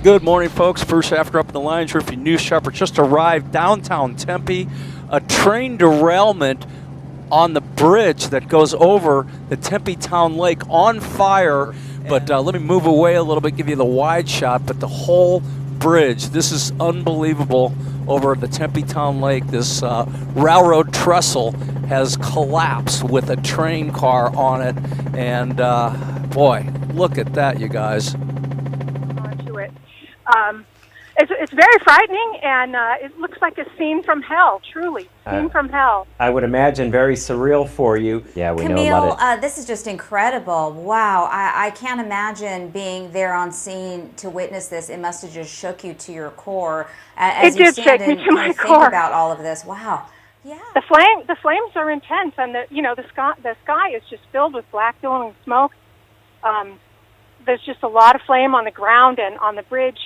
Good morning, folks. Bruce After up in the Lions Roof, your news shopper just arrived downtown Tempe. A train derailment on the bridge that goes over the Tempe Town Lake on fire. But let me move away a little bit, give you the wide shot. But the whole bridge, this is unbelievable, over the Tempe Town Lake. This railroad trestle has collapsed with a train car on it. And boy, look at that, you guys. Onto it. It's very frightening, and it looks like a scene from hell, truly. Scene from hell. I would imagine very surreal for you. Yeah, we Camille, know about it. This is just incredible. Wow, I can't imagine being there on scene to witness this. It must have just shook you to your core as It you did stand shake me and to my think core. about all of this. Wow. Yeah. The flames are intense, and the sky is just filled with black billowing smoke. There's just a lot of flame on the ground and on the bridge.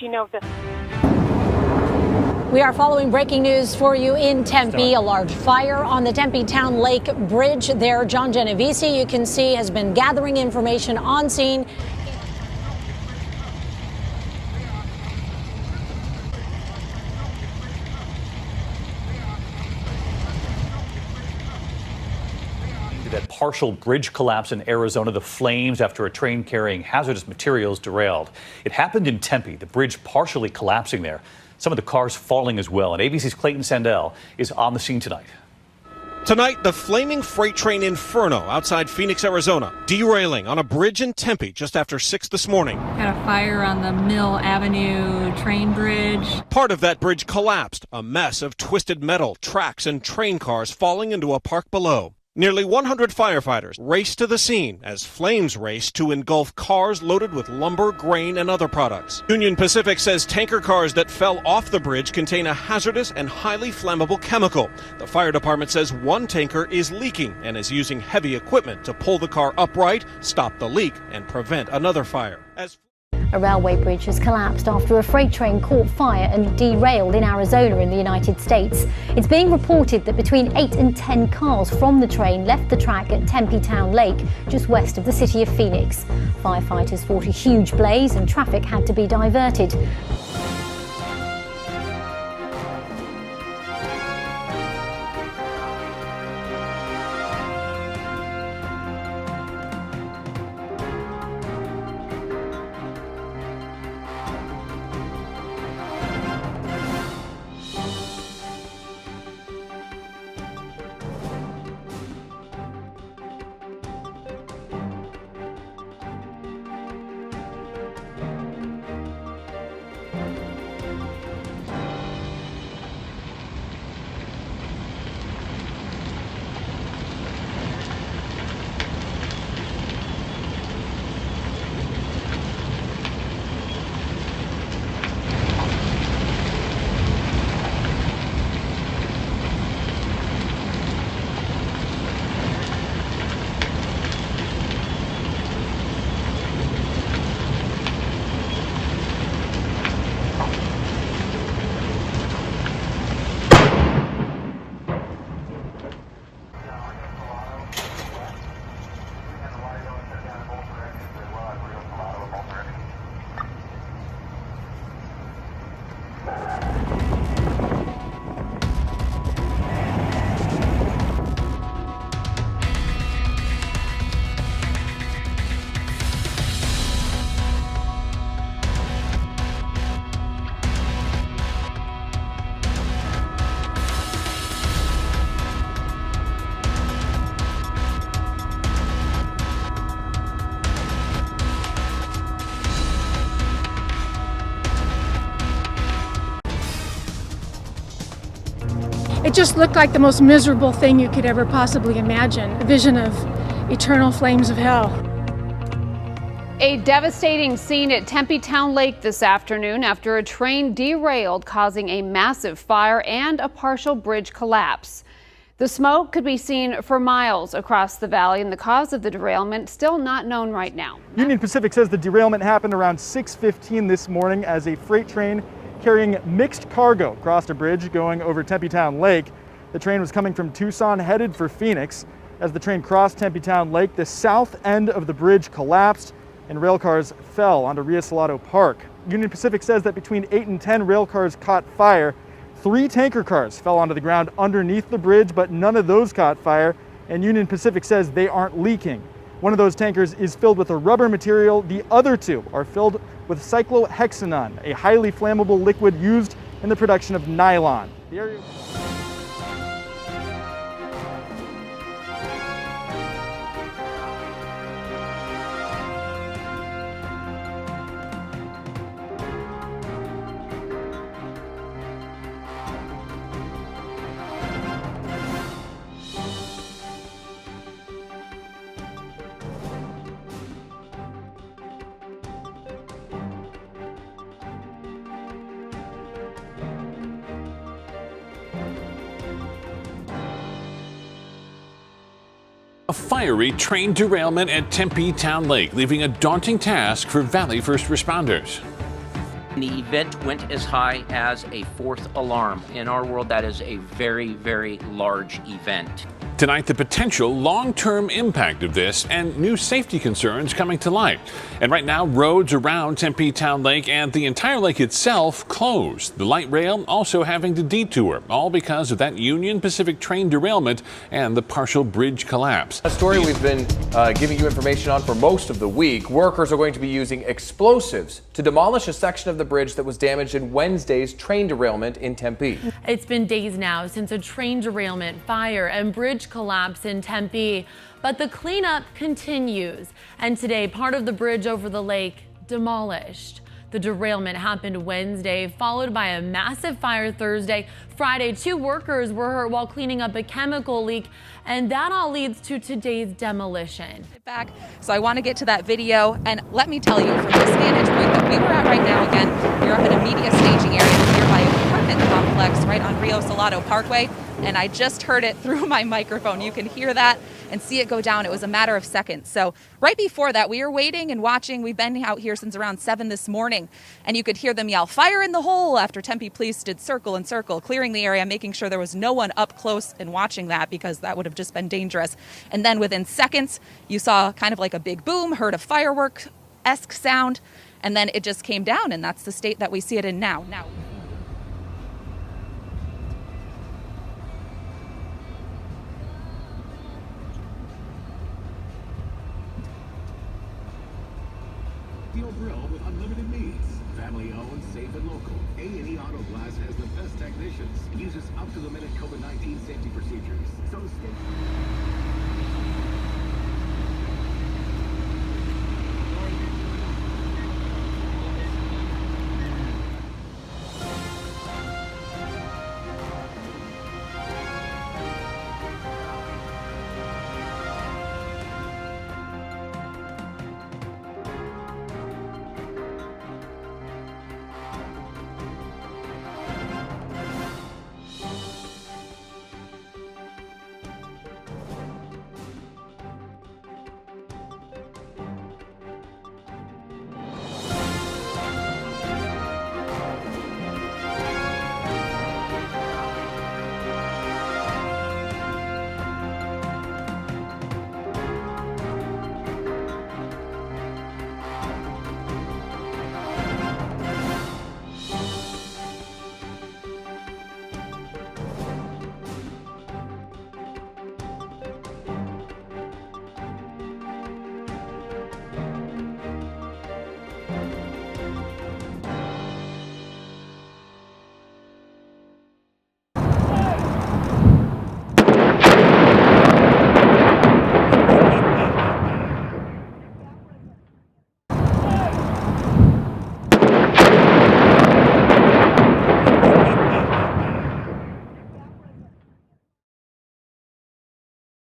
We are following breaking news for you in Tempe. A large fire on the Tempe Town Lake Bridge there. John Genovese, you can see, has been gathering information on scene. That partial bridge collapse in Arizona, the flames after a train carrying hazardous materials derailed. It happened in Tempe, the bridge partially collapsing there. Some of the cars falling as well. And ABC's Clayton Sandell is on the scene tonight. Tonight, the flaming freight train Inferno outside Phoenix, Arizona, derailing on a bridge in Tempe just after 6 this morning. Had a fire on the Mill Avenue train bridge. Part of that bridge collapsed, a mess of twisted metal, tracks, and train cars falling into a park below. Nearly 100 firefighters raced to the scene as flames raced to engulf cars loaded with lumber, grain, and other products. Union Pacific says tanker cars that fell off the bridge contain a hazardous and highly flammable chemical. The fire department says one tanker is leaking and is using heavy equipment to pull the car upright, stop the leak, and prevent another fire. A railway bridge has collapsed after a freight train caught fire and derailed in Arizona in the United States. It's being reported that between 8 and 10 cars from the train left the track at Tempe Town Lake, just west of the city of Phoenix. Firefighters fought a huge blaze and traffic had to be diverted. It just looked like the most miserable thing you could ever possibly imagine, a vision of eternal flames of hell. A devastating scene at Tempe Town Lake this afternoon after a train derailed, causing a massive fire and a partial bridge collapse. The smoke could be seen for miles across the valley, and the cause of the derailment still not known right now. Union Pacific says the derailment happened around 6:15 this morning as a freight train carrying mixed cargo crossed a bridge going over Tempe Town Lake. The train was coming from Tucson headed for Phoenix. As the train crossed Tempe Town Lake, the south end of the bridge collapsed. and rail cars fell onto Rio Salado Park. Union Pacific says that between 8 and 10 rail cars caught fire. 3 tanker cars fell onto the ground underneath the bridge, but none of those caught fire, and Union Pacific says they aren't leaking. One of those tankers is filled with a rubber material. The other 2 are filled with cyclohexanone, a highly flammable liquid used in the production of nylon. The area A fiery train derailment at Tempe Town Lake, leaving a daunting task for Valley first responders. The event went as high as a 4th alarm. In our world, that is a very, very large event. Tonight, the potential long-term impact of this and new safety concerns coming to light. And right now, roads around Tempe Town Lake and the entire lake itself closed. The light rail also having to detour, all because of that Union Pacific train derailment and the partial bridge collapse. A story we've been giving you information on for most of the week. Workers are going to be using explosives to demolish a section of the bridge that was damaged in Wednesday's train derailment in Tempe. It's been days now since a train derailment, fire, and bridge collapse in Tempe, but the cleanup continues, and today part of the bridge over the lake demolished. The derailment happened Wednesday, followed by a massive fire Thursday. Friday, 2 workers were hurt while cleaning up a chemical leak, and that all leads to today's demolition. Back, so I want to get to that video, and let me tell you, from this vantage point that we were at right now, again, we're at a media staging area nearby apartment complex right on Rio Salado Parkway, and I just heard it through my microphone. You can hear that and see it go down. It was a matter of seconds. So right before that, we were waiting and watching. We've been out here since around 7 this morning, and you could hear them yell, "Fire in the hole," after Tempe police did circle and circle, clearing the area, making sure there was no one up close and watching that, because that would have just been dangerous. And then within seconds, you saw kind of like a big boom, heard a firework-esque sound, and then it just came down, and that's the state that we see it in now. Steel grill with unlimited needs. Family owned, safe and local. A&E Auto Glass has the best technicians. Uses up to the minute COVID-19 safety procedures. So stay.